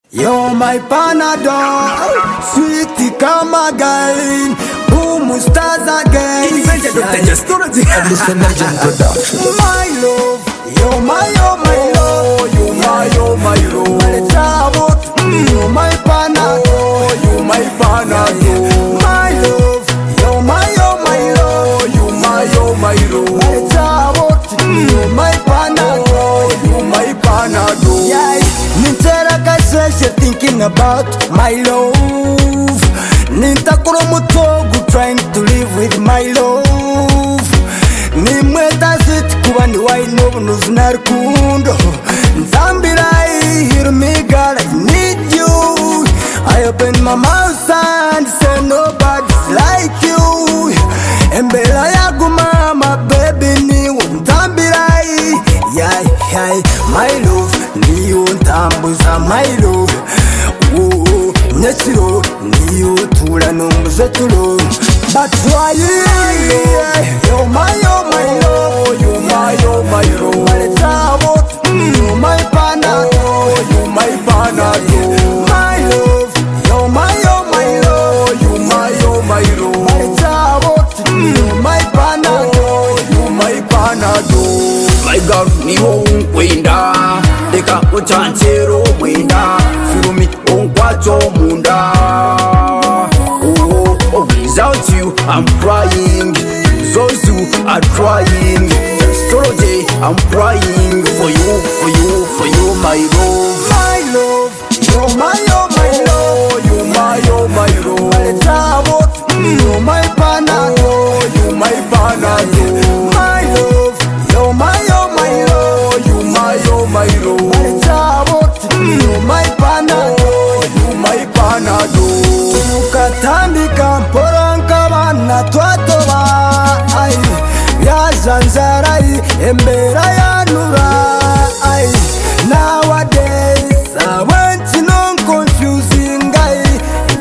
You're my Panadol, sweetie, come again. Boom, stars again. Invented Dr. Justology. Listen, Legend Production. My love, you're my love. You're my love. You're my Panadol. You're my Panadol. My love, you're my love. You're my love. You're my Panadol. You're my Panadol. Yeah, you're thinking about my love. Nintakuro mutogu trying to live with my love. Nimweta zit kuba ni wainobu nuznarukundo. Nzambirai hear me girl, I need you. I open my mouth and say nobody's like you. Embela yagu mama baby niwo nzambirai. Yeah, my love niyo ntambuza my love. Nyakiro niyo tura numbuze turo. That's why you're my love. You're my love. You're my Panadol. You're my Panadol. My love, you're my love. You're my love. You're my Panadol. You're my Panadol. My God, niwo unkwenda deka utanchero mwenda Firumi unkwacho munda Without you I'm crying. Those who are crying. Astrology I'm crying for you my love. My love, you're my love. You're my love. You're my Panadol. You're my Panadol. My love, you're my love. You're my love. You're my Panadol. You're my Panadol. Ukatandika mporanka bana twatoba ai yazanzarai embera yanura ai. Nowadays I went to non-confusing guy.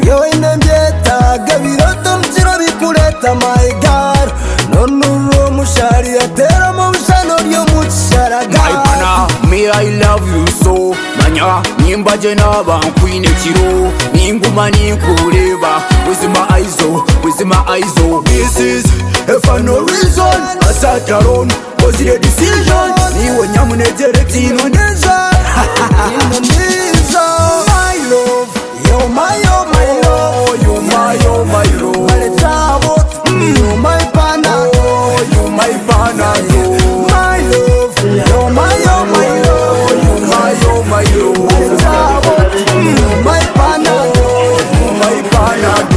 Yo inembyeta gabiroto mchiro bikureta my God. Nonuro mushari atera mu bushano ryo musharaga. My pana, me I love you so. Manya nimbaje n'abankwine kiro ninguma ninkureba with my eyes oh. This is a final reason I sat alone was the decision. Niwe nyamunegere tino neza. My love, you're my love. You're my love. You're my Panadol. You're my Panadol. My love, you're my love. You're my love. You're my Panadol. You're my Panadol.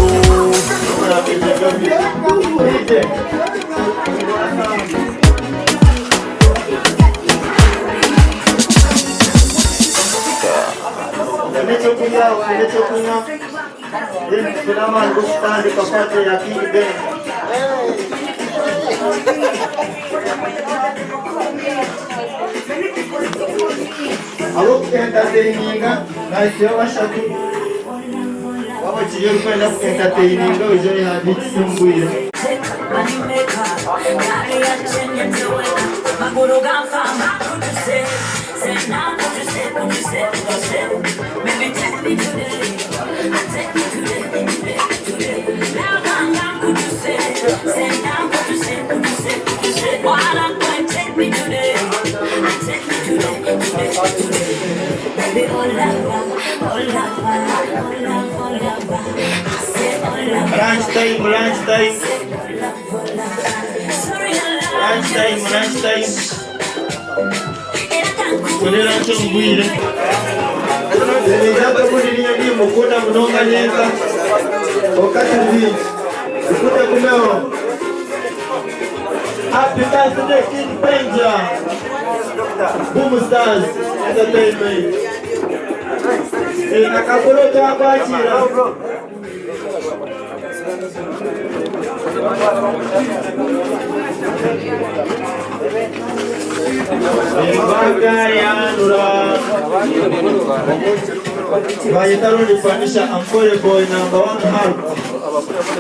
Abo entertaininga nasyo bashatu waba kiyo kwenda entertaininga ujo ya bitsimbuye lunchtime. Kulera chongwire. Nilijapo kulinia ni mukunda mnonga nyenza. Wakati hivi kukuta kumeo. Happy birthday King Benja. Boom Stars Entertainment. Nakakuro kwa ajira. Vayetaro nifanisha Ampole Boy number 1 half.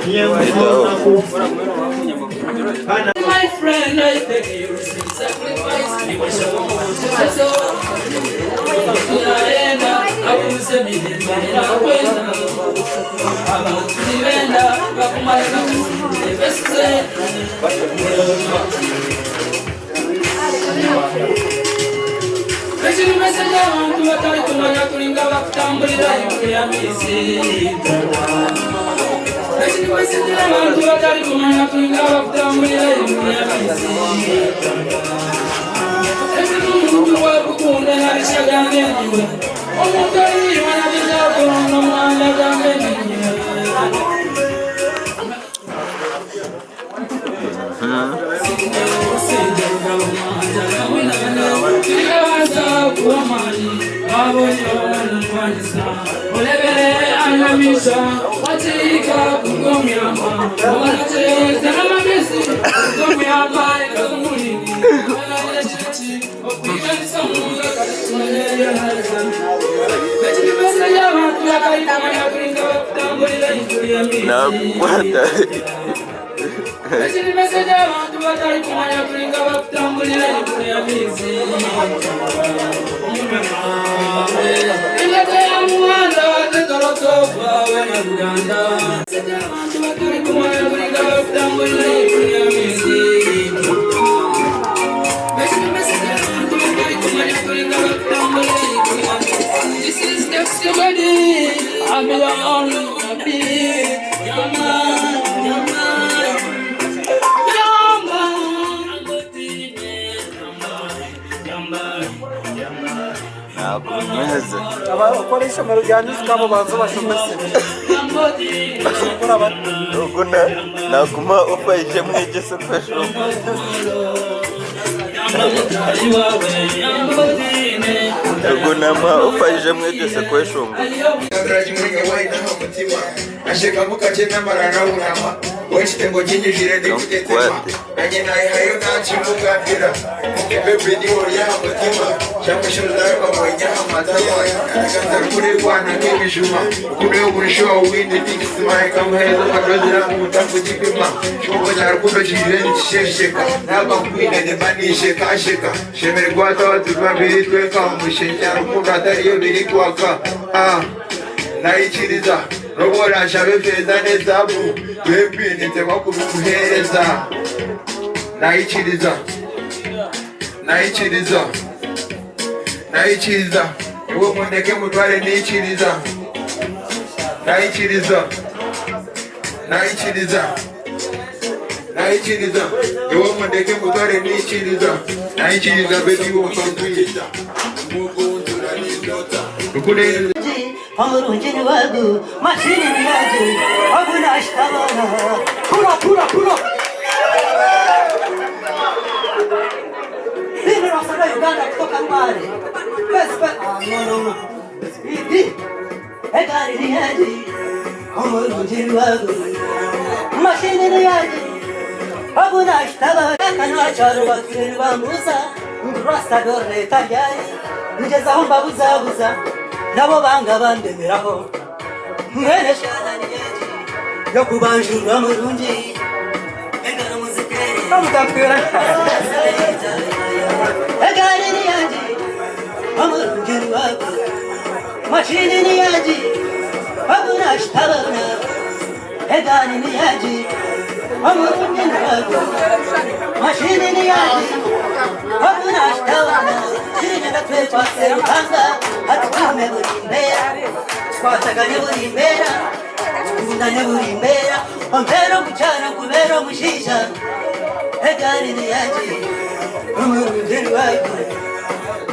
Niye mzio naku My friend, I beg you, sacrifice me. This is the body. I'm alone. Abakoresha amarujyana zikabo banza bashomese Uguna naguma ufaje mwegese kwesho Uguna ma ufaje mwegese kwesho Adraji mwingi waina hamutima Asheka mukache namarana unama Weshtengo jinyi jirende kutetema Nanyi na ihayo na chimuka pira Mukebe niho ya hamutima Shamushuldarwa mwenye hamatama Nakandar kure wana kemi shuma Kune ugunishoa uwindi tikisimae Kamuhezo madozira mutafu jipima Shumbo charukundo jirende shesheka Naba mwine nebani sheka sheka Shemere guata watu kwa biritwe kamushe Charukundo atariyo birikuwaka Naichiriza Robora shabe feza nezabu Wepi nitema kuruhereza Naichiriza Naichiriza Naichiriza Ewe mwendeke mutware nichiriza Naichiriza Naichiriza Naichiriza Ewe mwendeke mutware nichiriza Naichiriza beti ukontuiza Mungu tunanidota Nukuneni Hamurunjini wagu, mashini niyaji, abuna ashtabana. Pura. Hii ni wasada Uganda kutoka Mware. No. Hivi, egari niyaji, hamurunjini wagu, mashini niyaji, abuna ashtabana. Kanwa charu wakiri wa Musa, rasta dore tajari, njeza humba buza. Nabo banga bandemeraho mwene shana niyeji yo kubanjura murungi engana muzikere amutakira egari niyaji amurungi wako mashini niyaji abuna ashtabana egari niyaji amurungi wako mashini niyaji abuna ashtabana Sirina twepa serukanga Atukame burimbera Twatagane burimbera Tukundane burimbera Ompero kuchana kubero mushisha Egari niyaji Umurundiri wako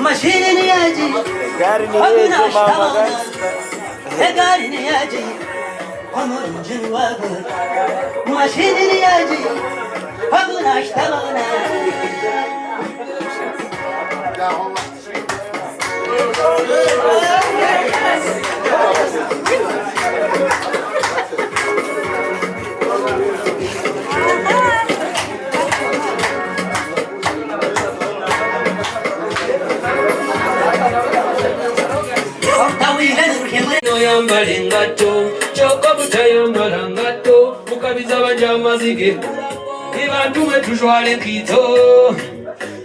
Mashini niyaji Abuna ashtabana Egari niyaji Umurundiri wako Mashini niyaji Abuna ashtabana Yambale ngato, choka butayambala ngato, mukabiza banja mazige. Ibantume tujwale kito,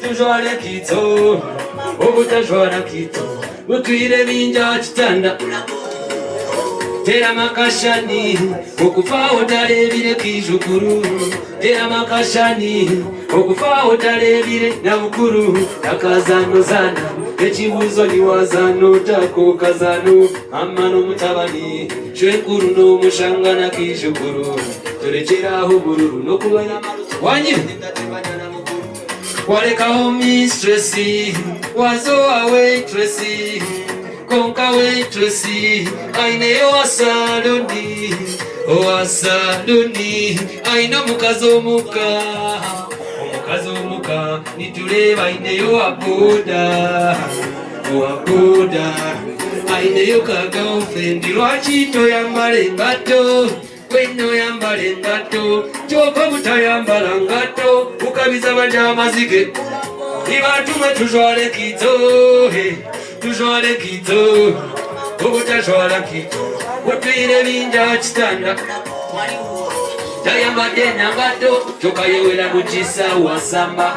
tujwale kito, obutajwala kito, utwire binja kitanda. Tera makashani, okufa otalebire kijukuru. Tera makashani, okufa otalebire na mukuru. Nakazano zana, ekibuzo niwazano tako kazano. Amano mutabani, shwenkuru no mushanga na kijukuru. Turekeraho bururu no kubana wanyi. Walekaho mistressi, wazo awaitressy. Konka waitressy, aine owasaloni, owasaloni, aina mukazomuka, omukazomuka, nituleba aine owaboda, owaboda, aine yokagirlfriend, lwaki toyambala engatto, weno yambala engatto, kyokka butayambala ngatto, ukabiza bajamazige, ibantume tujwale kito, tujwale kito, obutajwala kito, utwire binja kitanda. Tayambadde nangatto, kyokka yewera mu kisawa samba.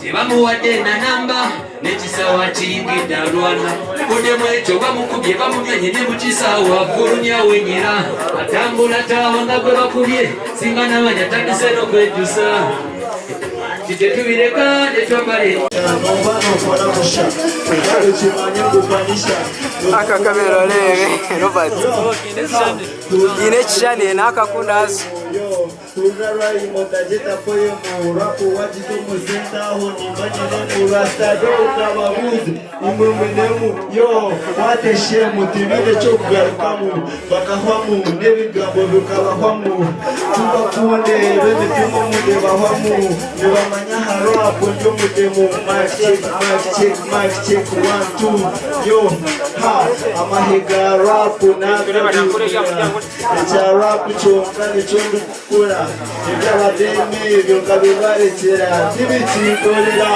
Tebamuwadde na namba, n'ekisawa kiyingidde alwana. Muddemu ekyo bamukubye bamumenye ne mu kisawa afulunya wenyera. Atambula tawa nga gwe bakubye, singa namanya tandise n'okwejjusa. Titubireka netwambale aka kamera lebe Robert ine chane naka kundazo Tunarai motajeta poyo murapo wajito muzenda honi majine murasta do kababuzi imumwenemu yo wate shemu timide chokugarukamu bakahwamu nebigambo bikabahwamu tubakunde bebitumu mude bahwamu nibamanya harapo njo mudemu mic check 1 2 yo ha amahiga rapu nagaduya echa rapu chongane chondu kura Ibyabateme byokabibarekera ntibikikorera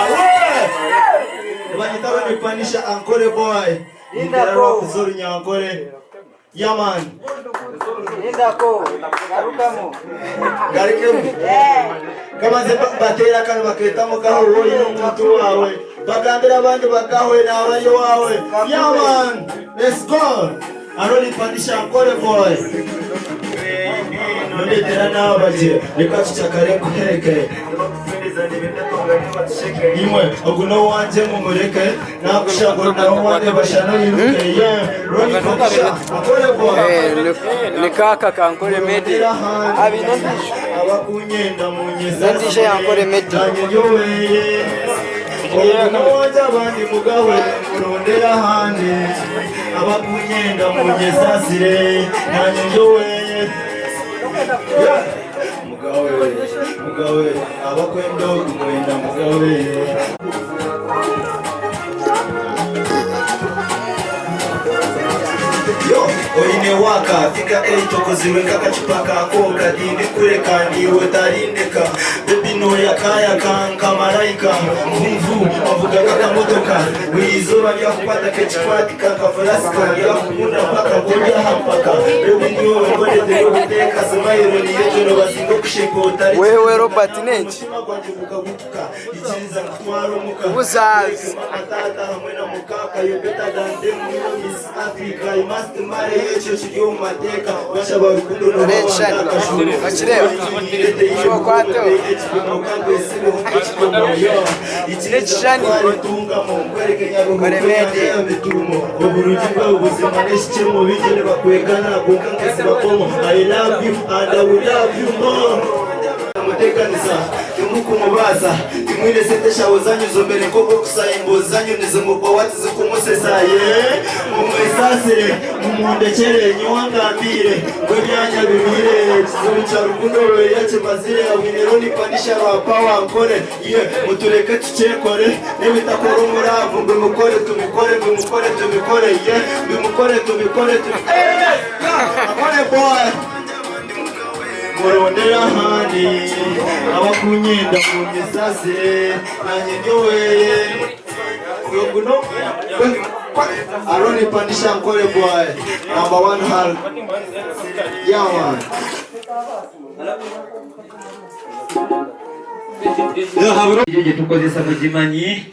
banyita banipanisha ankore boy indako kuzuru nyankore yaman indako garukamo garikemu kama ze batera kandi baketamo gaho wowe n'umuntu wawe bagambira abandi bagawe nawe yo wawe yaman let's go aronipanisha ankore boy Nondetera nabaje nikachichakare kuhereke imwe oguno wanje mumureke nakushaka naho wanje bashano yiruke ye roni kokasha akore boy nikaka kankore medi abino ndisho abakunyenda munyeza ndisho yankore medi yowe oguno wanje abandi mugawe murondera handi abakunyenda munyeza sire nanye yowe mugawe abakwendo kumwenda mugawe yo oine waka fika tokozirwe kakacupa kako kadindi kure kandi wetarindeka bebino yakaya kanka malaika mvumvu avuga kakamotoka wizuba ryakupata kechikwati kakafaraska ryakukunda mpaka ngoja hampaka bebino wekodetero guteka semairo niyejono basingo kushekota wewe Robert Nenchi ichiriza kutwara umuka ubuzazi matata hamwe na mukaka yo better than them Miss Africa I must marry yecho chiyo mateka basha barukundo no bakireba cyo kwato ichirechani koremedi oburuji bw'ubuzima n'ishike mu bigene bakwegana kunkangese bakomo I love you and I will love you more mutekanisa kumukumubaza imwire sente shawo zanyu zombere koko kusayimbo zanyu nizumuko wati zikumusesaye mumwesasire mumundekere nyiwangambire ngobyanya bibire kizuca rukundo yache mazire awinero nipanisha bapawa nkore ye mutureke tucekore nebitakora umuravu mbimukore tumikore ye mbimukore tumikore akore boy Morondera handi abakunyenda munyesase nanye nyowe yoguno aroni pandisha nkore boy number 1 hal yeah man Igihe tukozesa kugimanyi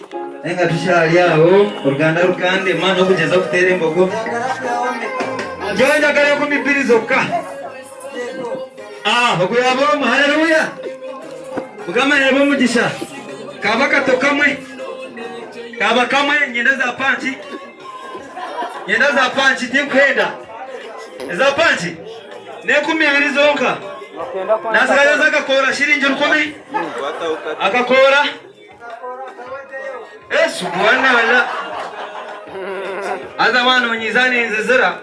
nenga tushali yaho uruganda rukande mano kugeza kutere mbogo njya ku mipirizo ka bakuyabo haleluya ugama yabo mugisha kaba kato kamwe nyenda za panchi tikwenda za panchi ne kumibiri zonka nasagaza zakakora shiringi rukome akakora subhana wala azamano nyizani nzizira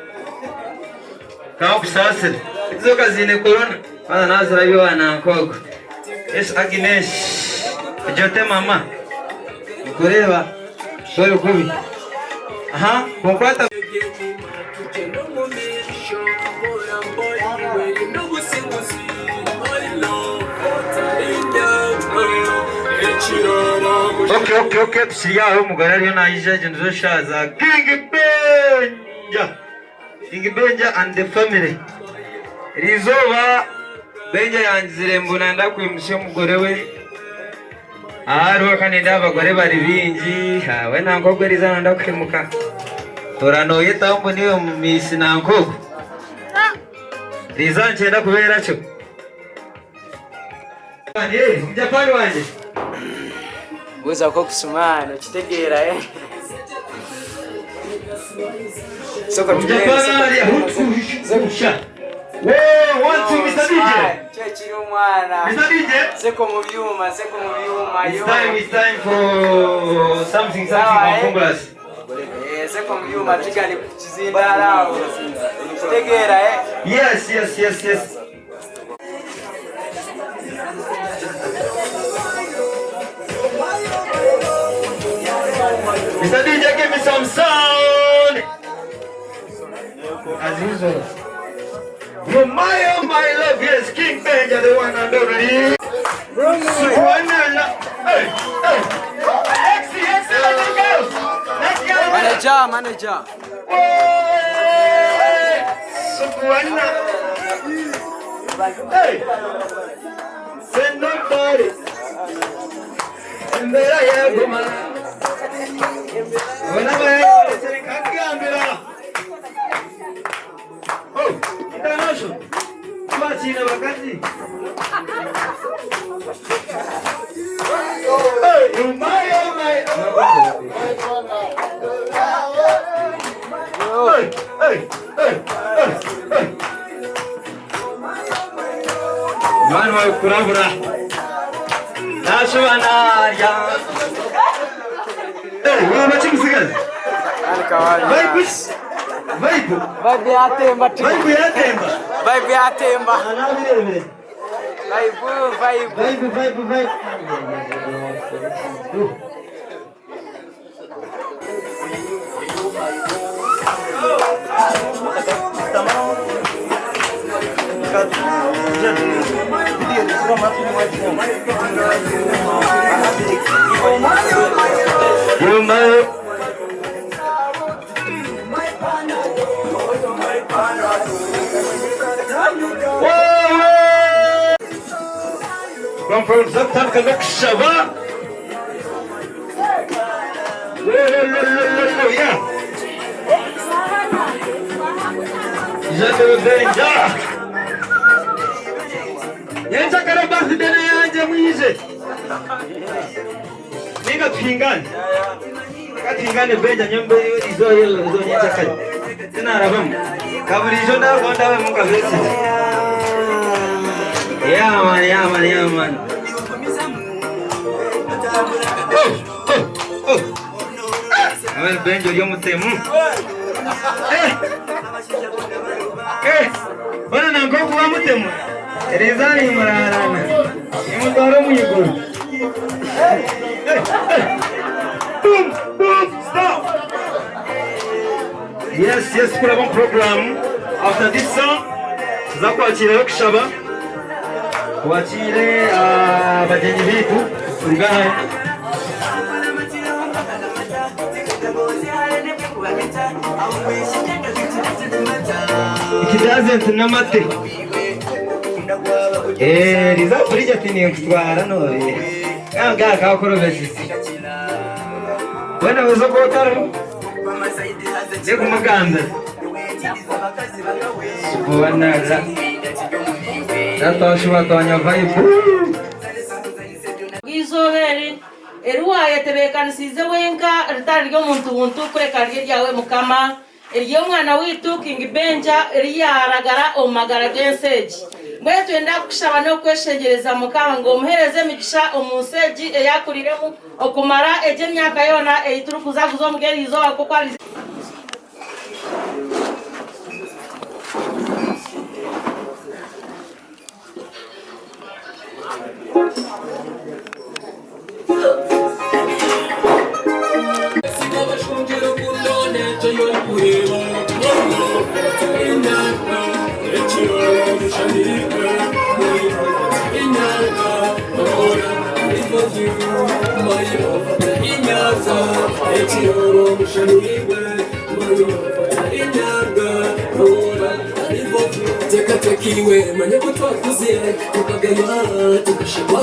kawa kusasira izo kazine corona bana nazira biwana kogo Agnes jote mama kureba sore kubi kukwata Okay, tusiyaho umugore ariyo nayije genzo shaza King Benja and the family rizoba Benja yanzire mbona ndakwimushe umugore we haro kanenda abagore bari bingi we nankobwa rizana ndakwimuka toranoye tambo niyo misi nankobwa rizancenda kubera cyo Japani wanje Uza ko kusumana kitegera Soko Japani hutusha want to Mr. DJ Chechiri umwana Mr. DJ seko mu byuma It's time for something congrats seko mu byuma tigani kizindara kitegera Yes Mr. DJ, give me some sound. As usual. Oh my love, yes, King Benja, the one and only. Hey. Let's go. Manager. Hey. Send nobody. And there I am, man. International. Machina wakati. Hey, my. Hey. Man, kurabura. Nashwana ya. Wewe machimsigazi. Vibe yatemba. Vibe. Come from Zaptan Kazak Shaba. Yeah. Jadu Benja. Yenza karabasi dena yanje mwize. Niga pingani. Katingane Benja nyombe izo nyenza kali. Tena arabam. Kaburi jonda gonda we muka vesi. Yeah man. Amen Benjo yo mutemu. Bana nangoku wa mutemu. Rezani mararana. Imutaro muyiguru. Boom, stop. Yes, for a bon program. After this song, zakwakira kushaba. Kwakire abagenyi bitu urugana. Ikidaze tunamate. Riza burija tini kutwara nore. Kanga kakorobezi. Wena uzokotaro. Niko muganda. Subhanallah. Natashwa tanya vibe. Gizoheri eruwaye tebekanisize wenka ritari ryo muntu kureka ryawe mukama eriyo mwana witu King Benja riyaragara omagara genseji mbwe twenda kushaba no kweshengereza mukama ngo muhereze migisha omuseji eyakuriremu okumara eje myaka yona eiturukuza kuzo mugerizo akokwali Tekiwe manye kutwakuze tukagaya tukashaba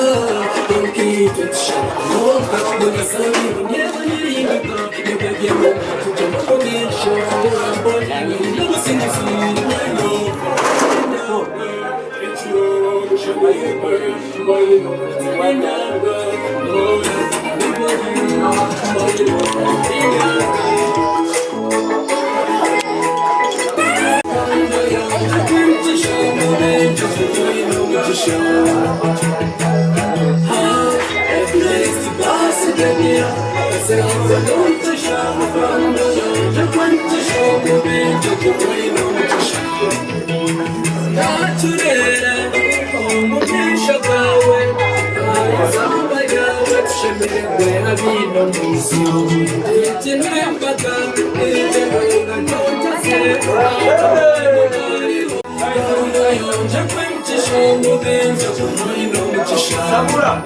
tonki tutshaba no kakubona sabi nyeba niringa nebagemo tujama kogesho boni no singisi no etro shabaye baye wanaga no Samura.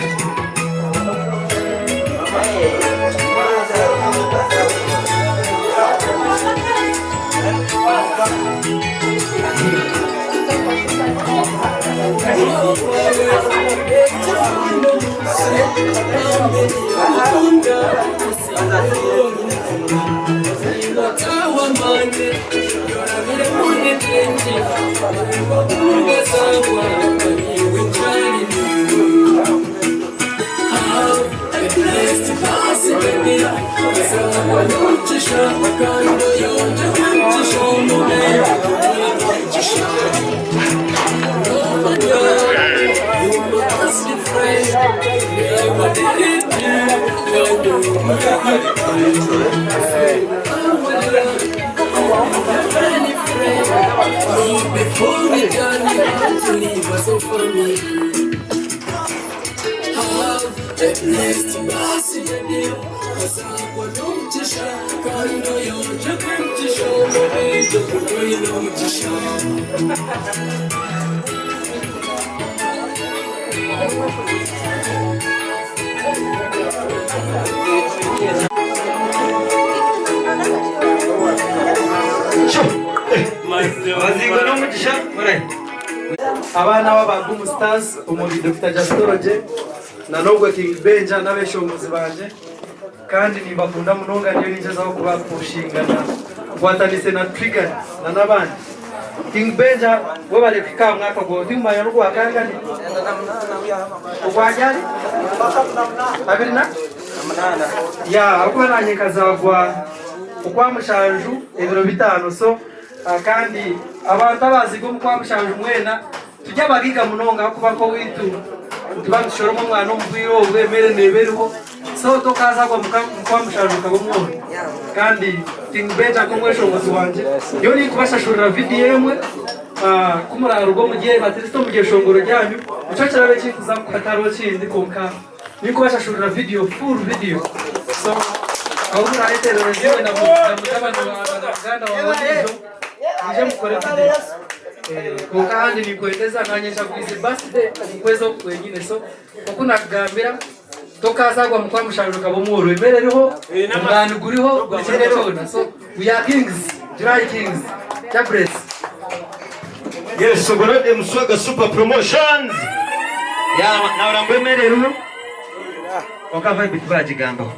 Before we done, to leave us so for me. At least massive deal. Cause I want to show. Can't do your job to show. Baby, you know to show. Mazingo no mugisha mure abana b'abantu stars umuri Dr. Jastroje na nobwo King Benja n'abeshongozi banje kandi nibakunda munonga niyo ninjezaho kuba kushingana kwatanise na Trigger na nabandi King Benja we bale kwika mwaka go timaya ruko akangani ukwajali abirina ya akwanye kazagwa ukwamushanju ebiro bitano so kandi abantu abazi ko mukwamushanju mwena tujya bagiga munonga kuba ko witu tubashoro mu mwana umubiro wemere nebereho so tokaza kwa mukwamushanju kabumwo kandi King Benja ko mweshongozi wanje yo ni kubashashurira video yemwe kumura rugo mugiye batiristo mugiye shongoro ryanyu uco kirabe kikuza kukataro kindi konka ni kubashashurira video full video so ahura itero ryo na mutabana baganda wawejo nije mukore video konka handi ni kuendeza nanyesha kwizi birthday kwezo wenyine so kokuna kugambira tokaza kwa mukwamushanju kabumuro imerereho umwana guriho gukirerona so we are kings dry kings chapress. Yes, so Gorode Mswaga Super Promotions. Ya na urambemerero wakava ibitwaje gambo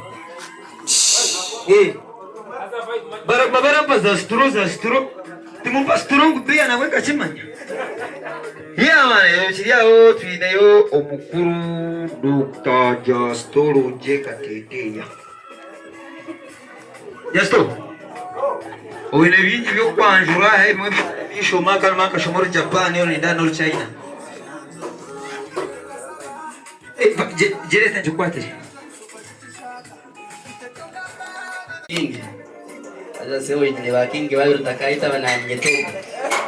baramba za stro timumpa stro ngubia na weka chimanya yawe chiriao twineyo omukuru Dr. Jastoro Jekateteya Jasto Owene bingi byo kwanjura hemwe bishoma kalma kashomoro Japan yo ndano China Jereza njukwate Aza sewe ni bakingi babirutakaita bananyetoka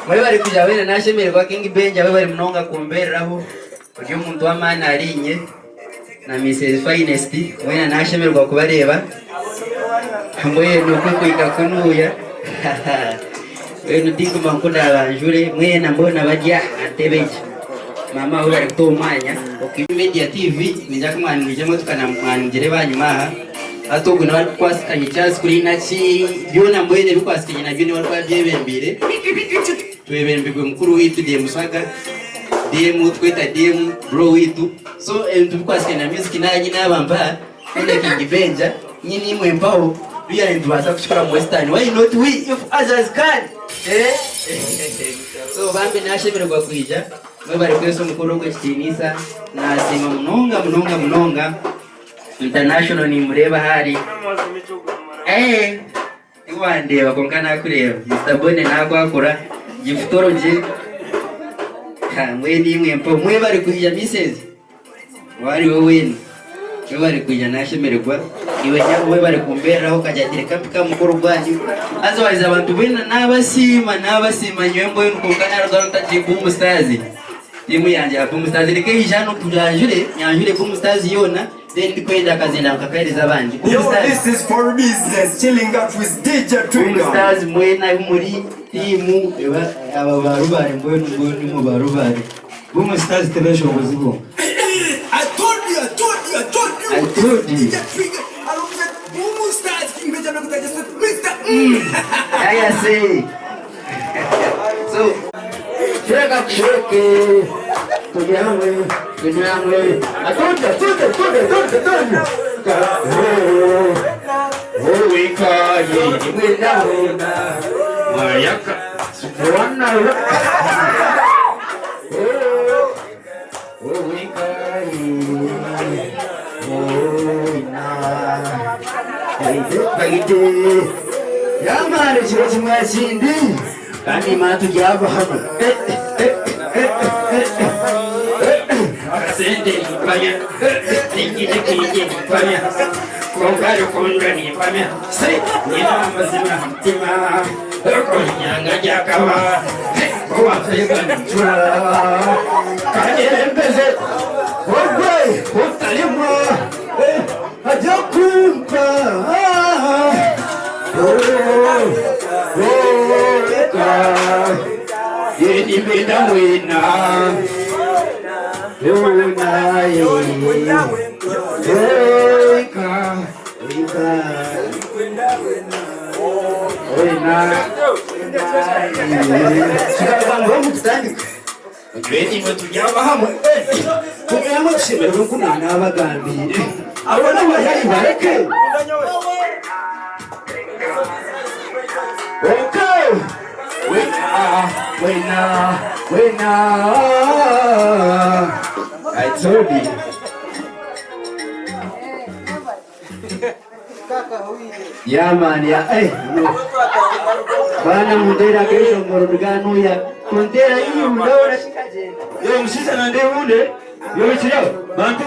Mwe bari kuja wene nashemererwa King Benja bari mnonga kumberaho ugiye umuntu w'amana arinye na Mrs Finest wene nashemererwa kubareba mwe no kwika kunuya wene ndiko mankunda abanjure mwe na mbona bajya atebeje mama we bari kutomanya Media TV ninja kumwanije mo tukana mwanjire banyuma atogo na kwasikanye cyase kuri naki byona mbwene bikwasikanye na byo ni wari kwabyebembere twebembegwe mukuru witu de musaga DM tweta DM bro witu so tubikwasikanye na music nanyi nabamba ende King Benja nyini mwempao bya ndubasa kushikora mu western why not we if others can so bambe nashemererwa kwija mwe bari kweso mukuru ko Chinisa na sima munonga international ni mureba hari iwande bakongana kureba Mr Bone nako akora gifutoro je mwe ni mwempo mwe bari kujya Mrs wari wowe bari kujya nashemererwa iwe cyangwa bari kumberaho kajya kapika mukuru bwanyu azawaza abantu bena nabasima nyembo y'ukungana rwanda tibu mustazi timu yanje apu mustazi reke ijano kujanjure nyanjure ku mustazi yona then kwenda kazenda kakairiza abandi this is for business chilling out with DJ Trigger mustazi mwena muri timu aba barubare mboni mu barubare bu mustazi tebesho buzibo I told you DJ Trigger almost starts King Benja no just Mr. I say so Chega cheke tunyamwe atoja wikaje mwenda mayaka wana wikaje bagite yamare chiro chimwasindi kandi matu jaba hano Sende panya tingi panya kongaro kongani panya sai ni mazima tima konyanga jakawa kwa fega chura kanye mbeze ogwe utalima ajakumpa yeni mbenda mwena I told you. Yeah man, bana mundera kesho morogano ya mundera hii mnaona shikaje yo msisa na ndio munde yo chiro bantu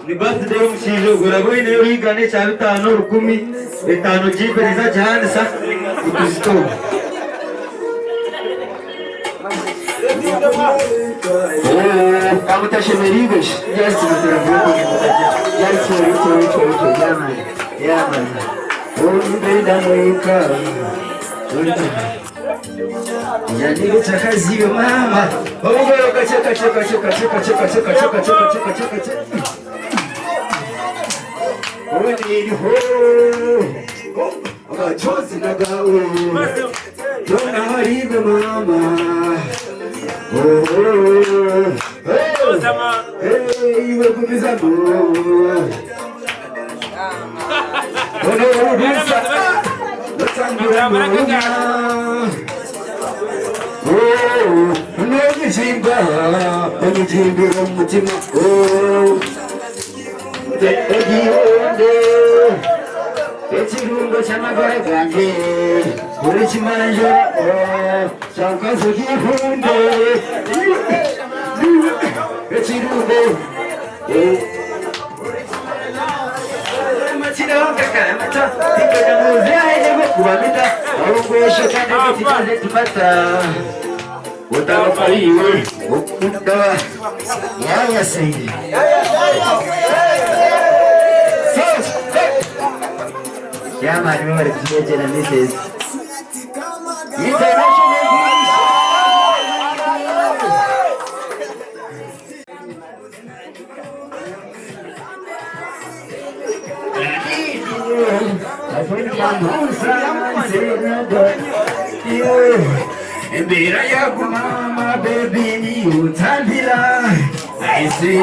ni birthday mshizo gurago ine yo higane cha 5 10 5 jipe za jahani sa kusto Kamu tashemerigos yes yeah man Umbeda mweka Yanigo chakaziyo mama Ogoro kacheka Oni ho Abachozi nagawe Tona haribe mama Oh iwe kumizamo onorusa lotambura muruna onogijimba omujimbira omutima egiyonde ekirungo ky'amagara gange buli kimanja kyakazo gihunde ekirungo makirongakaramata ikagamuzaenyegokubamita aongwesho kandi kitimaze tufata utabafariwe okudda yayasenge Yeah, man, remember the PH and Mrs. International Bira yaku mama baby ni utambila I see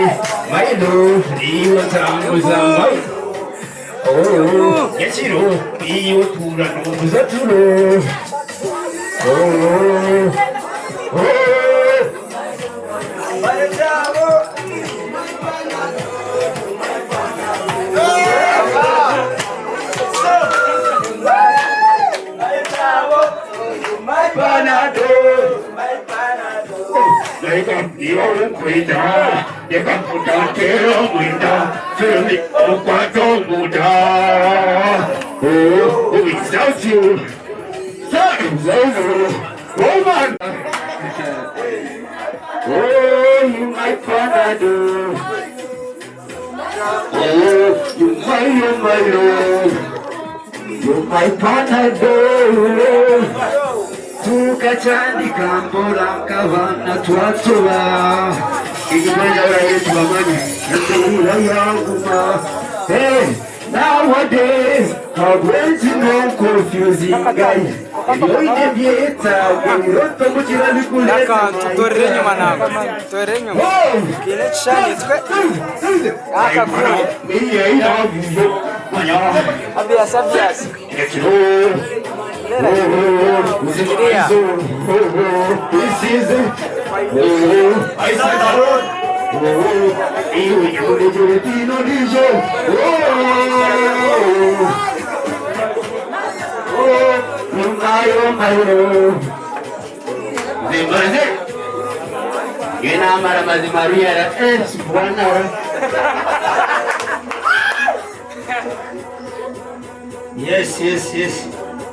my love ni utamuzamba Oh, yachiro iyo tura nuza turo without you, time's over. Oh my, oh you my panadol. Oh you my love, you my panadol. Tukachandi kambora kavana twatsoba ikimanya yetu bamani ndura yanguma hey nowadays how great you know confusing guy yoide bieta wiroto mukira bikuleka tutorenye manako tutorenye kile chanye twe aka kuri miye iravuyo manya abias Usikiria this is I said you Filipino DJ my love Zimbaze Yena mara mazimaria bwana Yes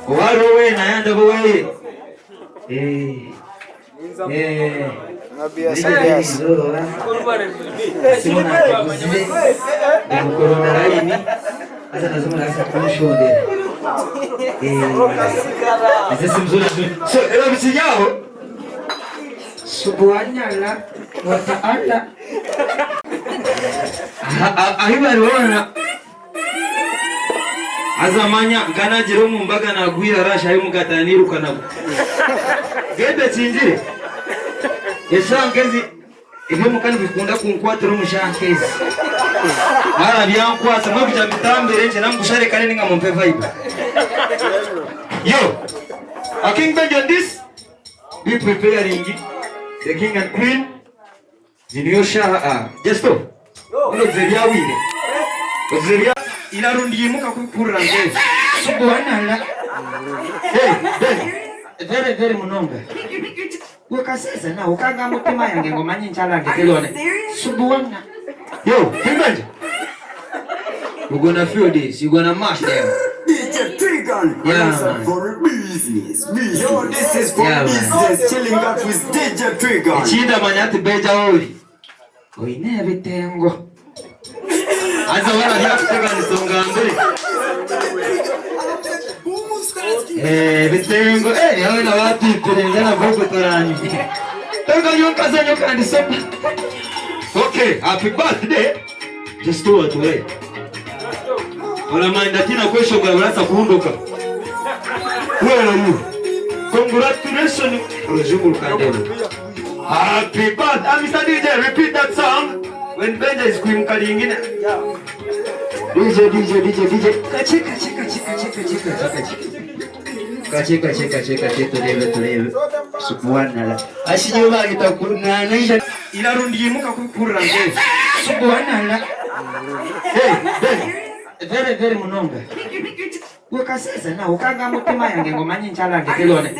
Waro we na yanda bowe Nabias Asa lazima nasa kumshonde Asa mzuri so ela msinyao Subhanallah wa ta'ala Ahibari wana Azamanya nkanagire mu mbaga nagwira rasha yo mugataniruka nabo Gende cinjire Eshankezi ibyo mukani bikunda kunkwatira umushankezi Mara byankwasa mwe bija mitambere nje namushare kane ninga mumpe vibe Yo a king Benja this be preparing the king and queen Zinyo Shah just go Uno zeria wile Zeria inarundiye muka kukurra nge Subhanallah Hey very munonga Wakaseza na ukanga mutima yange ngomanyi nchala ngekelone Subhanallah Yo Benja We're gonna feel this, you're gonna mash them DJ Trigon, yeah, for business. Yo, this is for business. Chilling out with DJ Trigon. Chinda manyati beja oi. Oi ne bitengo. Aza wana ya kutega nisonga mbele. Bitengo yawe na watu ipelengana bogo tarani. Tenga nyoka za nyoka ndi sopa. Okay, happy birthday. Just do it way. Wala manda tina kwesho kwa urasa kuundoka. Wewe na mu. Congratulations. Ojumul kandelo. Happy birthday. Mr. DJ, repeat that song. When Benja is screaming kalingine. DJ. Kacheka tulebe. Subhanallah. Ashiyo bagita kurna naisha. Ilarundi muka kukurra nge. Subhanallah. Very munonga. Ukaseza na ukanga mutima yange ngomanye nchala ngekelone.